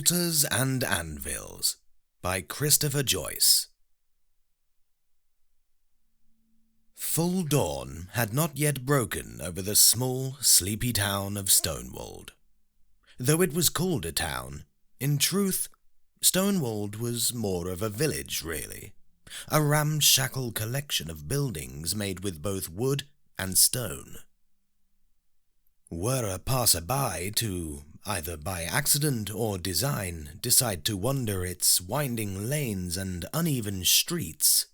Altars and Anvils by Christopher Joyce. Full dawn had not yet broken over the small, sleepy town of Stonewold. Though it was called a town, in truth, Stonewold was more of a village, really. A ramshackle collection of buildings made with both wood and stone. Were a passer-by to, either by accident or design, decide to wander its winding lanes and uneven streets,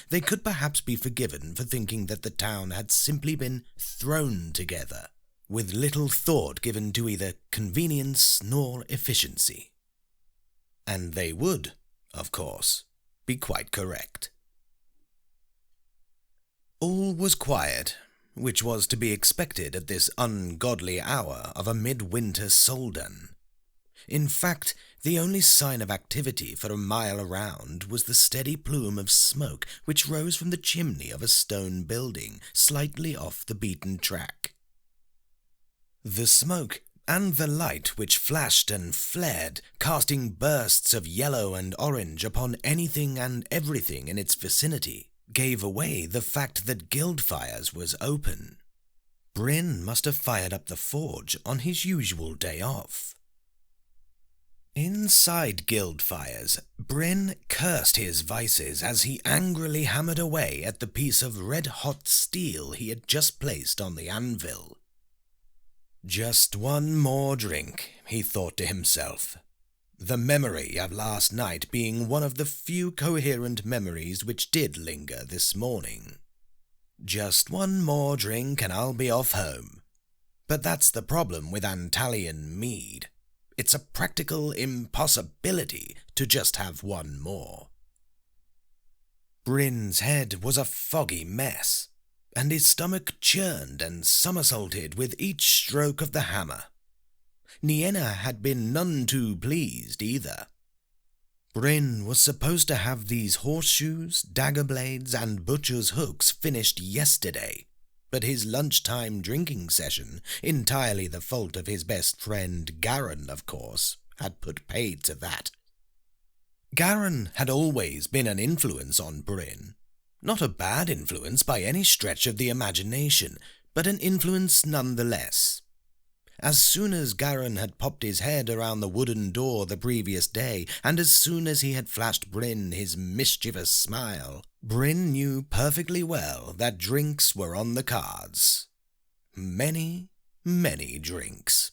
they could perhaps be forgiven for thinking that the town had simply been thrown together, with little thought given to either convenience nor efficiency. And they would, of course, be quite correct. All was quiet, which was to be expected at this ungodly hour of a midwinter soldan. In fact, the only sign of activity for a mile around was the steady plume of smoke which rose from the chimney of a stone building slightly off the beaten track. The smoke and the light which flashed and flared, casting bursts of yellow and orange upon anything and everything in its vicinity, gave away the fact that Guildfires was open. Bryn must have fired up the forge on his usual day off. Inside Guildfires, Bryn cursed his vices as he angrily hammered away at the piece of red-hot steel he had just placed on the anvil. Just one more drink, he thought to himself, the memory of last night being one of the few coherent memories which did linger this morning. Just one more drink and I'll be off home. But that's the problem with Antalian mead. It's a practical impossibility to just have one more. Bryn's head was a foggy mess, and his stomach churned and somersaulted with each stroke of the hammer. Nienna had been none too pleased either. Bryn was supposed to have these horseshoes, dagger blades, and butcher's hooks finished yesterday, but his lunchtime drinking session, entirely the fault of his best friend Garin, of course, had put paid to that. Garin had always been an influence on Bryn. Not a bad influence by any stretch of the imagination, but an influence nonetheless. As soon as Garin had popped his head around the wooden door the previous day, and as soon as he had flashed Bryn his mischievous smile, Bryn knew perfectly well that drinks were on the cards. Many, many drinks.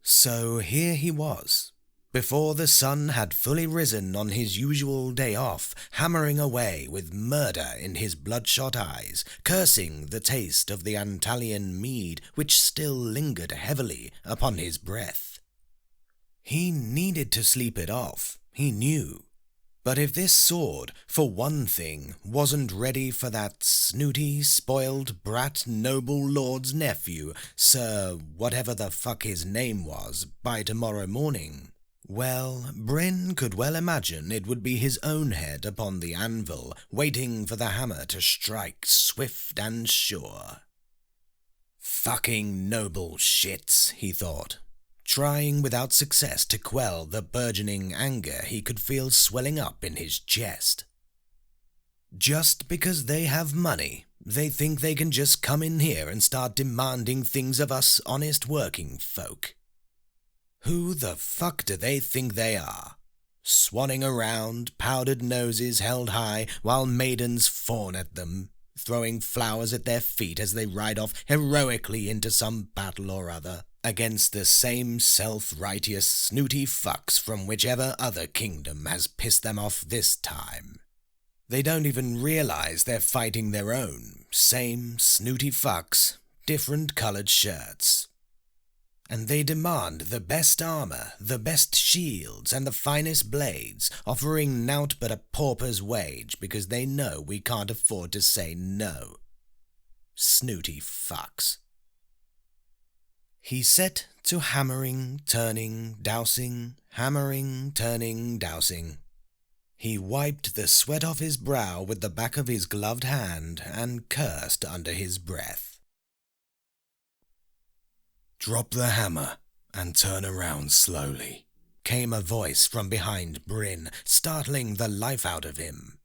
So here he was, before the sun had fully risen on his usual day off, hammering away with murder in his bloodshot eyes, cursing the taste of the Antalian mead which still lingered heavily upon his breath. He needed to sleep it off, he knew. But if this sword, for one thing, wasn't ready for that snooty, spoiled brat noble lord's nephew, Sir whatever the fuck his name was, by tomorrow morning, well, Bryn could well imagine it would be his own head upon the anvil, waiting for the hammer to strike swift and sure. Fucking noble shits, he thought, trying without success to quell the burgeoning anger he could feel swelling up in his chest. Just because they have money, they think they can just come in here and start demanding things of us honest working folk. Who the fuck do they think they are? Swanning around, powdered noses held high, while maidens fawn at them, throwing flowers at their feet as they ride off heroically into some battle or other, against the same self-righteous snooty fucks from whichever other kingdom has pissed them off this time. They don't even realize they're fighting their own, same snooty fucks, different colored shirts. And they demand the best armor, the best shields, and the finest blades, offering nought but a pauper's wage because they know we can't afford to say no. Snooty fucks. He set to hammering, turning, dousing, hammering, turning, dousing. He wiped the sweat off his brow with the back of his gloved hand and cursed under his breath. Drop the hammer and turn around slowly, came a voice from behind Bryn, startling the life out of him.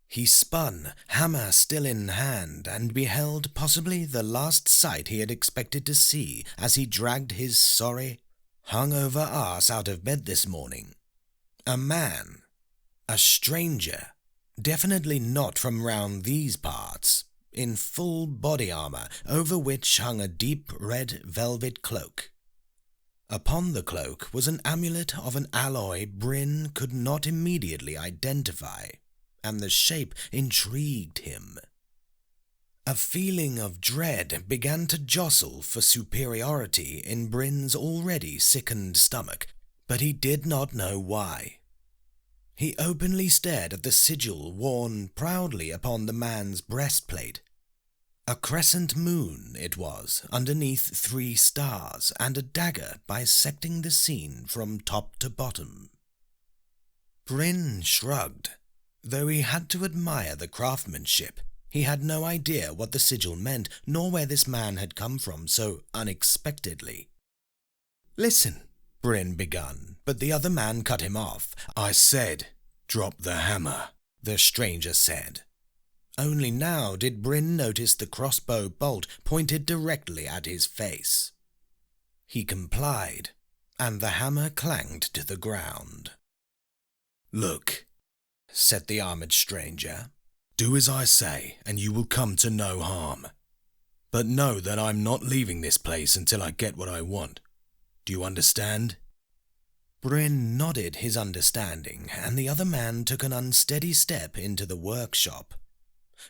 He spun, hammer still in hand, and beheld possibly the last sight he had expected to see as he dragged his sorry, hung-over arse out of bed this morning. A man. A stranger. Definitely not from round these parts, in full body armour, over which hung a deep red velvet cloak. Upon the cloak was an amulet of an alloy Bryn could not immediately identify, and the shape intrigued him. A feeling of dread began to jostle for superiority in Bryn's already sickened stomach, but he did not know why. He openly stared at the sigil worn proudly upon the man's breastplate. A crescent moon it was, underneath 3 stars, and a dagger bisecting the scene from top to bottom. Bryn shrugged. Though he had to admire the craftsmanship, he had no idea what the sigil meant, nor where this man had come from so unexpectedly. "Listen," Bryn begun, but the other man cut him off. "I said, drop the hammer," the stranger said. Only now did Bryn notice the crossbow bolt pointed directly at his face. He complied, and the hammer clanged to the ground. "Look," said the armoured stranger, "do as I say, and you will come to no harm. But know that I'm not leaving this place until I get what I want. Do you understand?" Bryn nodded his understanding, and the other man took an unsteady step into the workshop.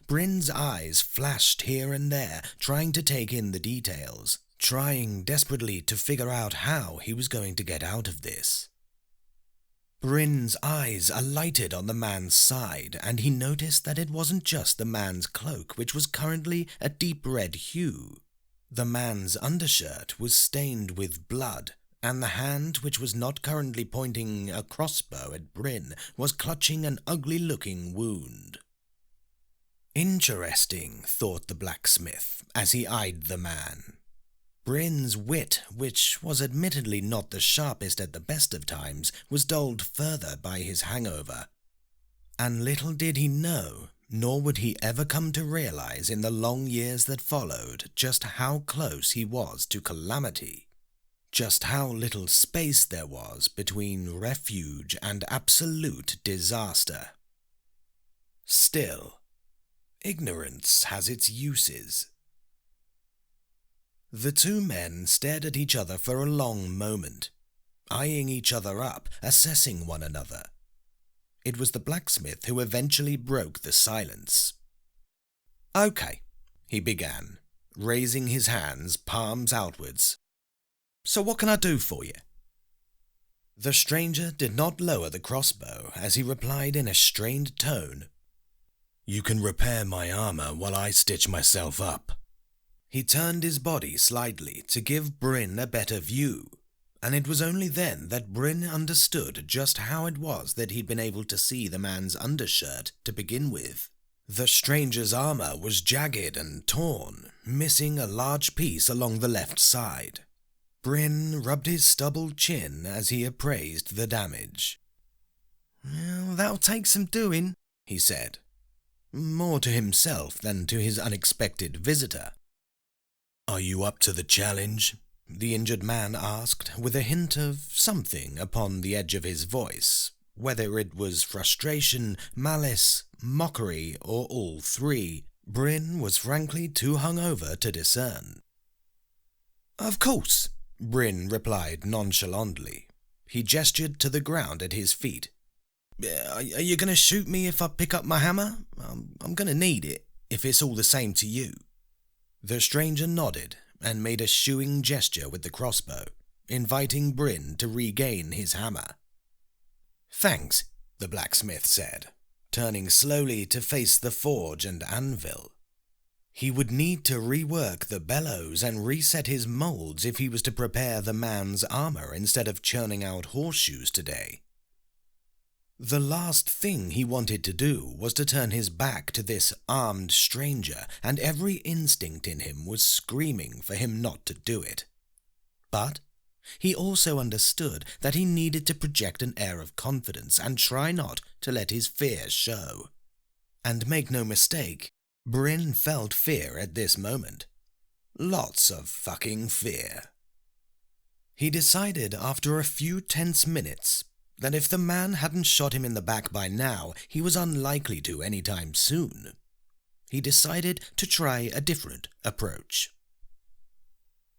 Bryn's eyes flashed here and there, trying to take in the details, trying desperately to figure out how he was going to get out of this. Bryn's eyes alighted on the man's side, and he noticed that it wasn't just the man's cloak, which was currently a deep red hue. The man's undershirt was stained with blood, and the hand, which was not currently pointing a crossbow at Bryn, was clutching an ugly-looking wound. Interesting, thought the blacksmith, as he eyed the man. Bryn's wit, which was admittedly not the sharpest at the best of times, was dulled further by his hangover. And little did he know, nor would he ever come to realize in the long years that followed, just how close he was to calamity, just how little space there was between refuge and absolute disaster. Still, ignorance has its uses. The 2 men stared at each other for a long moment, eyeing each other up, assessing one another. It was the blacksmith who eventually broke the silence. "Okay," he began, raising his hands, palms outwards. "So what can I do for you?" The stranger did not lower the crossbow as he replied in a strained tone, "You can repair my armour while I stitch myself up." He turned his body slightly to give Bryn a better view, and it was only then that Bryn understood just how it was that he'd been able to see the man's undershirt to begin with. The stranger's armour was jagged and torn, missing a large piece along the left side. Bryn rubbed his stubbled chin as he appraised the damage. "Well, that'll take some doing," he said, more to himself than to his unexpected visitor. "Are you up to the challenge?" the injured man asked, with a hint of something upon the edge of his voice, whether it was frustration, malice, mockery, or all 3. Bryn was frankly too hungover to discern. "Of course," Bryn replied nonchalantly. He gestured to the ground at his feet. "Are you going to shoot me if I pick up my hammer? I'm going to need it, if it's all the same to you." The stranger nodded and made a shooing gesture with the crossbow, inviting Bryn to regain his hammer. "Thanks," the blacksmith said, turning slowly to face the forge and anvil. He would need to rework the bellows and reset his molds if he was to prepare the man's armour instead of churning out horseshoes today. The last thing he wanted to do was to turn his back to this armed stranger, and every instinct in him was screaming for him not to do it. But He also understood that he needed to project an air of confidence and try not to let his fear show. And make no mistake, Bryn felt fear at this moment. Lots of fucking fear. He decided after a few tense minutes that if the man hadn't shot him in the back by now, he was unlikely to anytime soon. He decided to try a different approach.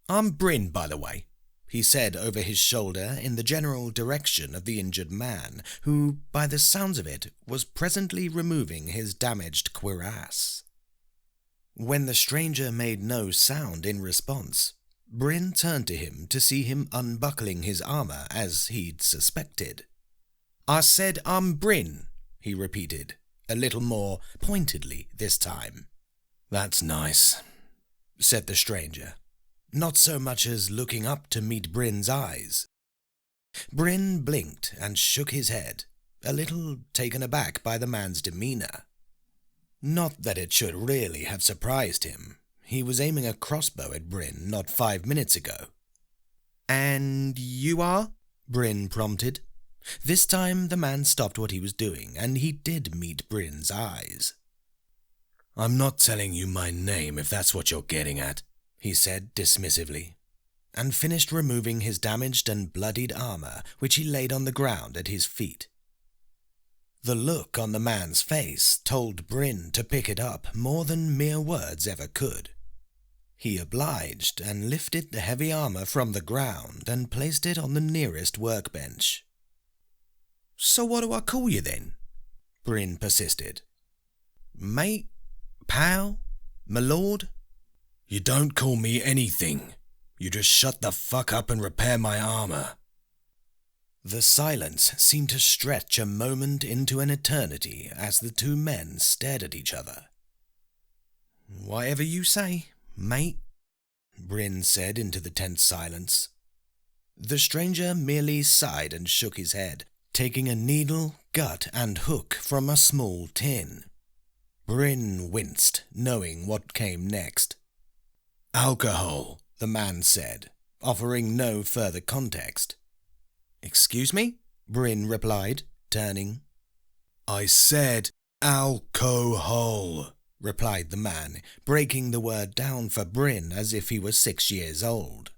"I'm Bryn, by the way," he said over his shoulder in the general direction of the injured man, who, by the sounds of it, was presently removing his damaged cuirass. When the stranger made no sound in response, Bryn turned to him to see him unbuckling his armor as he'd suspected. "I said I'm Bryn," he repeated, a little more pointedly this time. "That's nice," said the stranger, not so much as looking up to meet Bryn's eyes. Bryn blinked and shook his head, a little taken aback by the man's demeanor. Not that it should really have surprised him. He was aiming a crossbow at Bryn not 5 minutes ago. "And you are?" Bryn prompted. This time the man stopped what he was doing, and he did meet Bryn's eyes. "I'm not telling you my name if that's what you're getting at," he said dismissively, and finished removing his damaged and bloodied armor, which he laid on the ground at his feet. The look on the man's face told Bryn to pick it up more than mere words ever could. He obliged and lifted the heavy armor from the ground and placed it on the nearest workbench. "So what do I call you then?" Bryn persisted. "Mate? Pal? My lord?" "You don't call me anything. You just shut the fuck up and repair my armor." The silence seemed to stretch a moment into an eternity as the two men stared at each other. "Whatever you say, mate," Bryn said into the tense silence. The stranger merely sighed and shook his head, taking a needle, gut, and hook from a small tin. Bryn winced, knowing what came next. "Alcohol," the man said, offering no further context. "Excuse me?" Bryn replied, turning. "I said alcohol," replied the man, breaking the word down for Bryn as if he was 6 years old.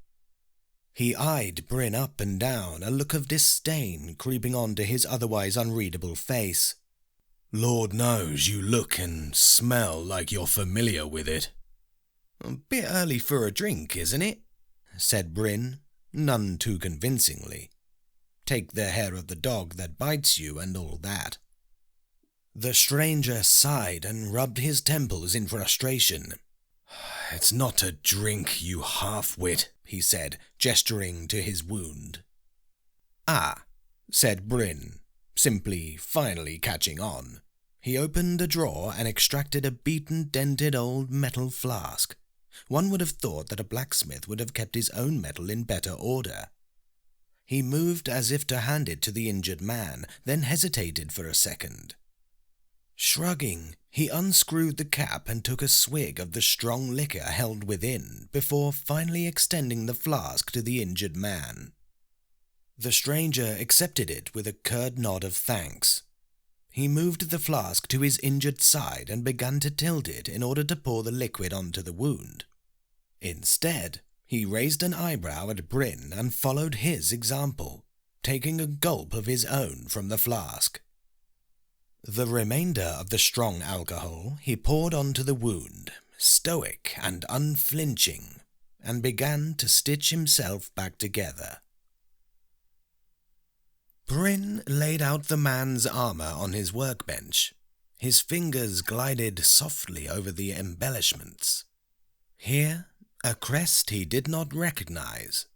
He eyed Bryn up and down, a look of disdain creeping onto his otherwise unreadable face. "Lord knows you look and smell like you're familiar with it." "A bit early for a drink, isn't it?" said Bryn, none too convincingly. Take the hair of the dog that bites you and all that. The stranger sighed and rubbed his temples in frustration. "It's not a drink, you half-wit," he said, gesturing to his wound. "Ah," said Bryn, simply finally catching on. He opened a drawer and extracted a beaten, dented old metal flask. One would have thought that a blacksmith would have kept his own metal in better order. He moved as if to hand it to the injured man, then hesitated for a second. Shrugging, he unscrewed the cap and took a swig of the strong liquor held within, before finally extending the flask to the injured man. The stranger accepted it with a curt nod of thanks. He moved the flask to his injured side and began to tilt it in order to pour the liquid onto the wound. Instead, he raised an eyebrow at Bryn and followed his example, taking a gulp of his own from the flask. The remainder of the strong alcohol he poured onto the wound, stoic and unflinching, and began to stitch himself back together. Bryn laid out the man's armor on his workbench. His fingers glided softly over the embellishments. Here, a crest he did not recognize.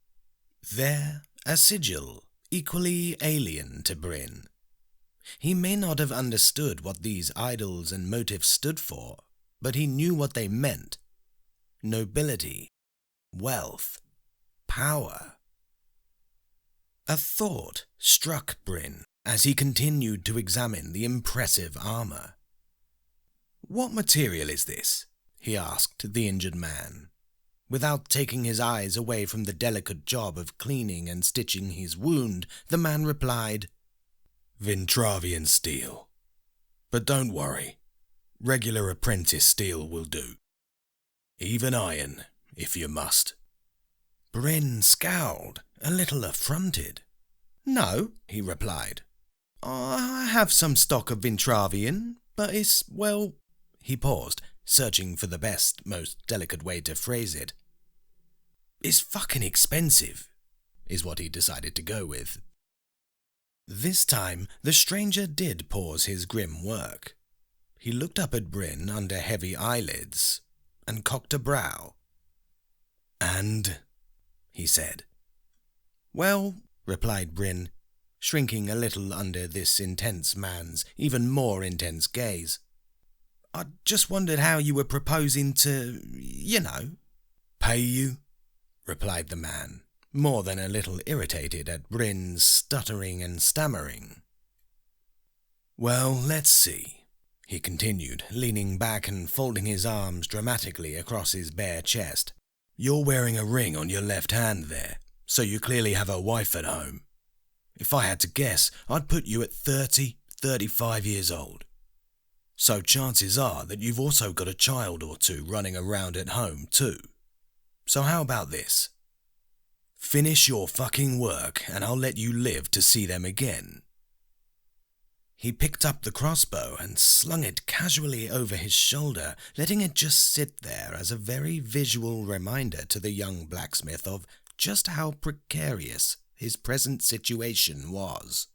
There, a sigil, equally alien to Bryn. He may not have understood what these idols and motifs stood for, but he knew what they meant. Nobility, wealth, power. A thought struck Bryn as he continued to examine the impressive armor. "What material is this?" he asked the injured man. Without taking his eyes away from the delicate job of cleaning and stitching his wound, the man replied, "Vintravian steel. But don't worry, regular apprentice steel will do. Even iron, if you must." Bryn scowled, a little affronted. "No," he replied. "I have some stock of Vintravian, but it's, well..." He paused, searching for the best, most delicate way to phrase it. "It's fucking expensive," is what he decided to go with. This time, the stranger did pause his grim work. He looked up at Bryn under heavy eyelids and cocked a brow. "And?" he said. "Well," replied Bryn, shrinking a little under this intense man's even more intense gaze, "I just wondered how you were proposing to, "Pay you?" replied the man, more than a little irritated at Bryn's stuttering and stammering. "Well, let's see," he continued, leaning back and folding his arms dramatically across his bare chest. "You're wearing a ring on your left hand there, so you clearly have a wife at home. If I had to guess, I'd put you at 30, 35 years old. So chances are that you've also got a child or two running around at home too. So how about this? Finish your fucking work and I'll let you live to see them again." He picked up the crossbow and slung it casually over his shoulder, letting it just sit there as a very visual reminder to the young blacksmith of just how precarious his present situation was.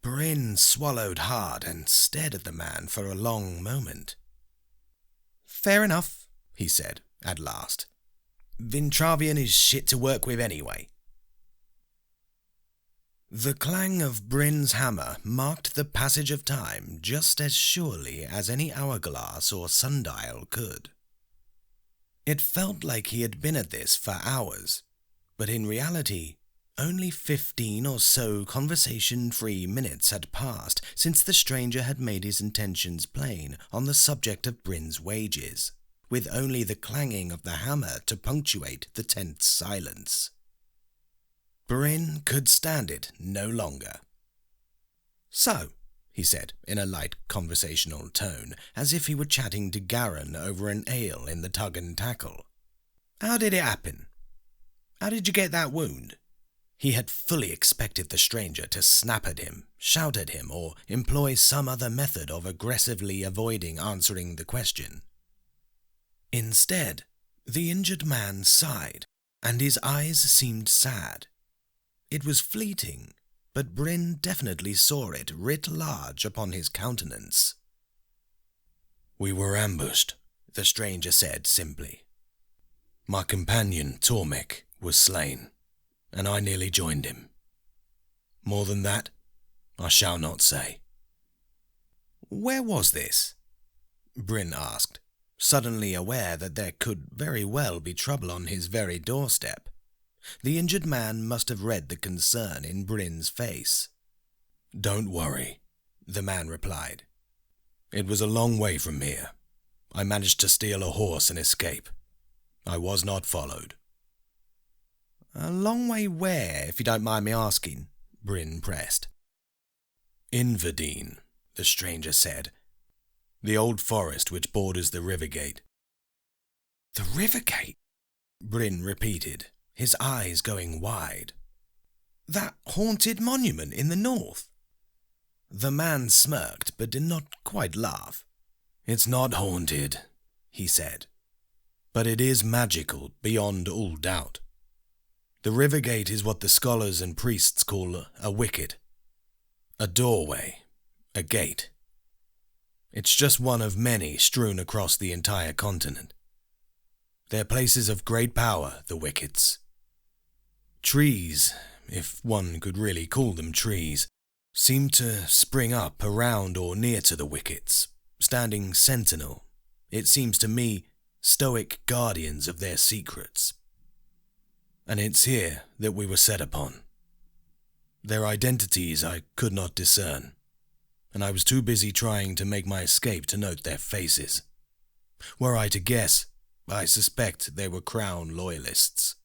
Bryn swallowed hard and stared at the man for a long moment. "Fair enough," he said, at last. "Vintravian is shit to work with anyway." The clang of Bryn's hammer marked the passage of time just as surely as any hourglass or sundial could. It felt like he had been at this for hours, but in reality, only 15 or so conversation-free minutes had passed since the stranger had made his intentions plain on the subject of Bryn's wages, with only the clanging of the hammer to punctuate the tense silence. Bryn could stand it no longer. "So," he said in a light conversational tone, as if he were chatting to Garin over an ale in the Tug and Tackle, "how did it happen? How did you get that wound?" He had fully expected the stranger to snap at him, shout at him, or employ some other method of aggressively avoiding answering the question. Instead, the injured man sighed, and his eyes seemed sad. It was fleeting, but Bryn definitely saw it writ large upon his countenance. "We were ambushed," the stranger said simply. "My companion, Tormek, was slain, and I nearly joined him. More than that, I shall not say." "Where was this?" Bryn asked, suddenly aware that there could very well be trouble on his very doorstep. The injured man must have read the concern in Bryn's face. "Don't worry," the man replied. "It was a long way from here. I managed to steal a horse and escape. I was not followed." "A long way where, if you don't mind me asking?" Bryn pressed. "Inverdeen," the stranger said. "The old forest which borders the river gate." "The river gate?" Bryn repeated, his eyes going wide. "That haunted monument in the north?" The man smirked, but did not quite laugh. "It's not haunted," he said, "but it is magical beyond all doubt. The river gate is what the scholars and priests call a wicket, a doorway, a gate. It's just one of many strewn across the entire continent. They're places of great power, the wickets. Trees, if one could really call them trees, seem to spring up around or near to the wickets, standing sentinel, it seems to me, stoic guardians of their secrets. And it's here that we were set upon. Their identities I could not discern, and I was too busy trying to make my escape to note their faces. Were I to guess, I suspect they were Crown loyalists,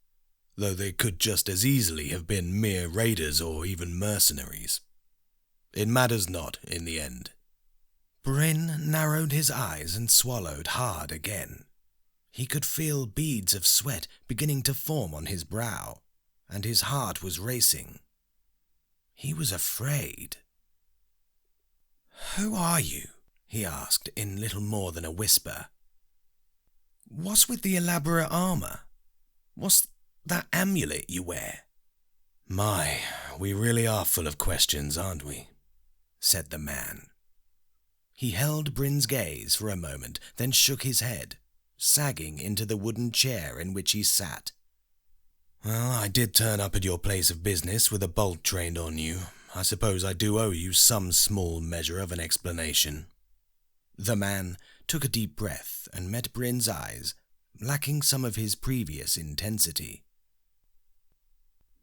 though they could just as easily have been mere raiders or even mercenaries. It matters not in the end." Bryn narrowed his eyes and swallowed hard again. He could feel beads of sweat beginning to form on his brow, and his heart was racing. He was afraid. "Who are you?" he asked in little more than a whisper. "What's with the elaborate armour? What's that amulet you wear?" "My, we really are full of questions, aren't we?" said the man. He held Bryn's gaze for a moment, then shook his head, sagging into the wooden chair in which he sat. "Well, I did turn up at your place of business with a bolt trained on you. I suppose I do owe you some small measure of an explanation." The man took a deep breath and met Bryn's eyes, lacking some of his previous intensity.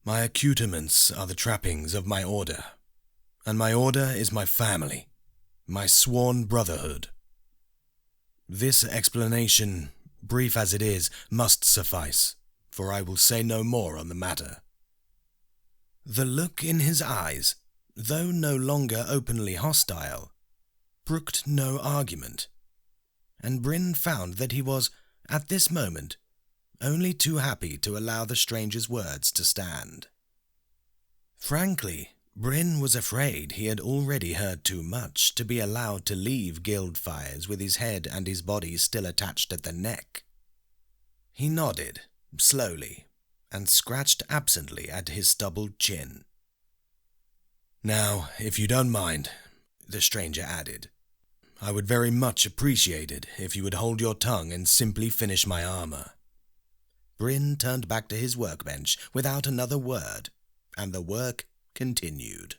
"My accoutrements are the trappings of my order, and my order is my family, my sworn brotherhood. This explanation, brief as it is, must suffice, for I will say no more on the matter." The look in his eyes, though no longer openly hostile, brooked no argument, and Bryn found that he was, at this moment, only too happy to allow the stranger's words to stand. Frankly, Bryn was afraid he had already heard too much to be allowed to leave guild fires with his head and his body still attached at the neck. He nodded, slowly, and scratched absently at his stubbled chin. "Now, if you don't mind," the stranger added, "I would very much appreciate it if you would hold your tongue and simply finish my armour." Bryn turned back to his workbench without another word, and the work continued.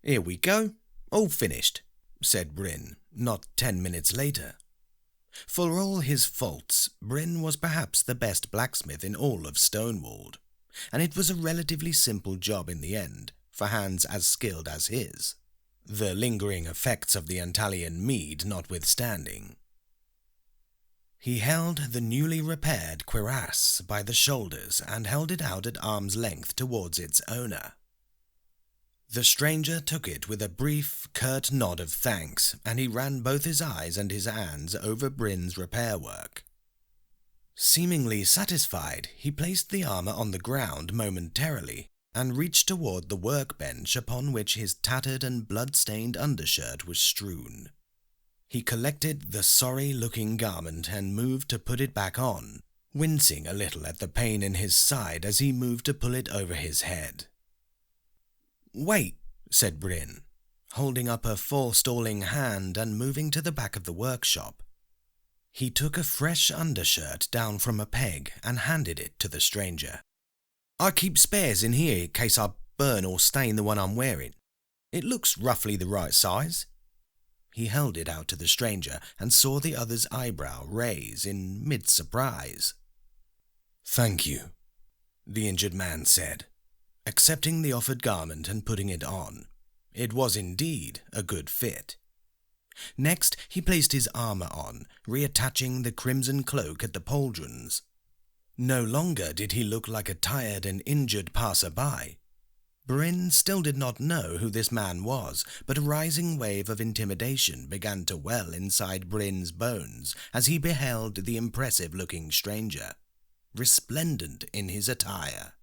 "Here we go, all finished," said Bryn, not 10 minutes later. For all his faults, Bryn was perhaps the best blacksmith in all of Stonewald, and it was a relatively simple job in the end, for hands as skilled as his, the lingering effects of the Antalian mead notwithstanding. He held the newly repaired cuirass by the shoulders and held it out at arm's length towards its owner. The stranger took it with a brief, curt nod of thanks, and he ran both his eyes and his hands over Bryn's repair work. Seemingly satisfied, he placed the armour on the ground momentarily and reached toward the workbench upon which his tattered and blood-stained undershirt was strewn. He collected the sorry-looking garment and moved to put it back on, wincing a little at the pain in his side as he moved to pull it over his head. "Wait," said Bryn, holding up a forestalling hand and moving to the back of the workshop. He took a fresh undershirt down from a peg and handed it to the stranger. "I keep spares in here in case I burn or stain the one I'm wearing. It looks roughly the right size." He held it out to the stranger and saw the other's eyebrow raise in mid-surprise. "Thank you," the injured man said, accepting the offered garment and putting it on. It was indeed a good fit. Next, he placed his armour on, reattaching the crimson cloak at the pauldrons. No longer did he look like a tired and injured passer-by. Bryn still did not know who this man was, but a rising wave of intimidation began to well inside Bryn's bones as he beheld the impressive-looking stranger, resplendent in his attire.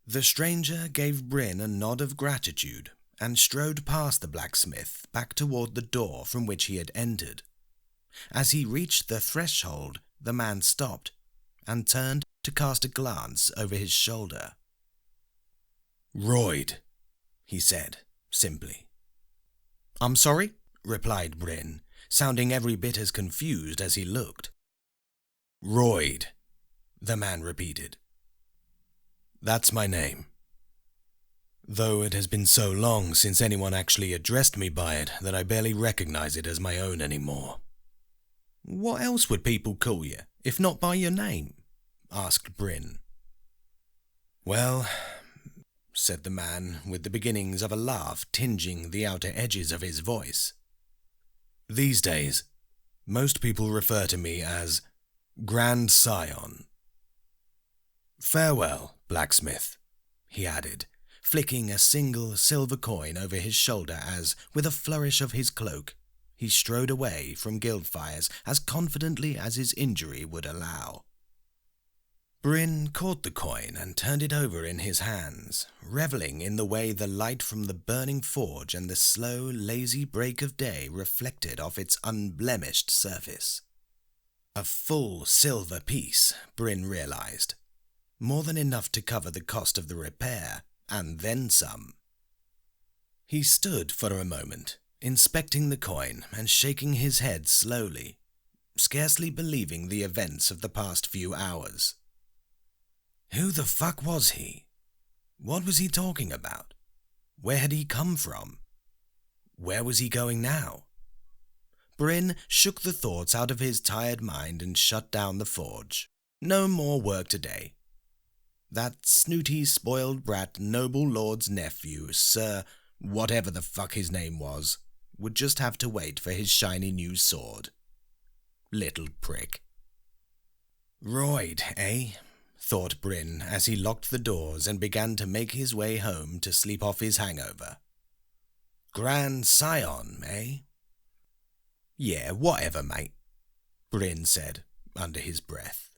The stranger gave Bryn a nod of gratitude and strode past the blacksmith back toward the door from which he had entered. As he reached the threshold, the man stopped and turned to cast a glance over his shoulder. "Royd," he said, simply. "I'm sorry?" replied Bryn, sounding every bit as confused as he looked. "Royd," the man repeated. "That's my name. Though it has been so long since anyone actually addressed me by it that I barely recognize it as my own anymore." "What else would people call you, if not by your name?" asked Bryn. "Well," said the man, with the beginnings of a laugh tinging the outer edges of his voice, "these days, Most people refer to me as Grand Scion. Farewell, blacksmith, he added, flicking a single silver coin over his shoulder as, with a flourish of his cloak, he strode away from Guildfires as confidently as his injury would allow. Bryn caught the coin and turned it over in his hands, revelling in the way the light from the burning forge and the slow, lazy break of day reflected off its unblemished surface. A full silver piece, Bryn realized. More than enough to cover the cost of the repair, and then some. He stood for a moment, inspecting the coin and shaking his head slowly, scarcely believing the events of the past few hours. Who the fuck was he? What was he talking about? Where had he come from? Where was he going now? Bryn shook the thoughts out of his tired mind and shut down the forge. No more work today. That snooty, spoiled brat noble lord's nephew, Sir whatever the fuck his name was, would just have to wait for his shiny new sword. Little prick. Royd, eh? Thought Bryn as he locked the doors and began to make his way home to sleep off his hangover. Grand Scion, eh? Yeah, whatever, mate, Bryn said under his breath.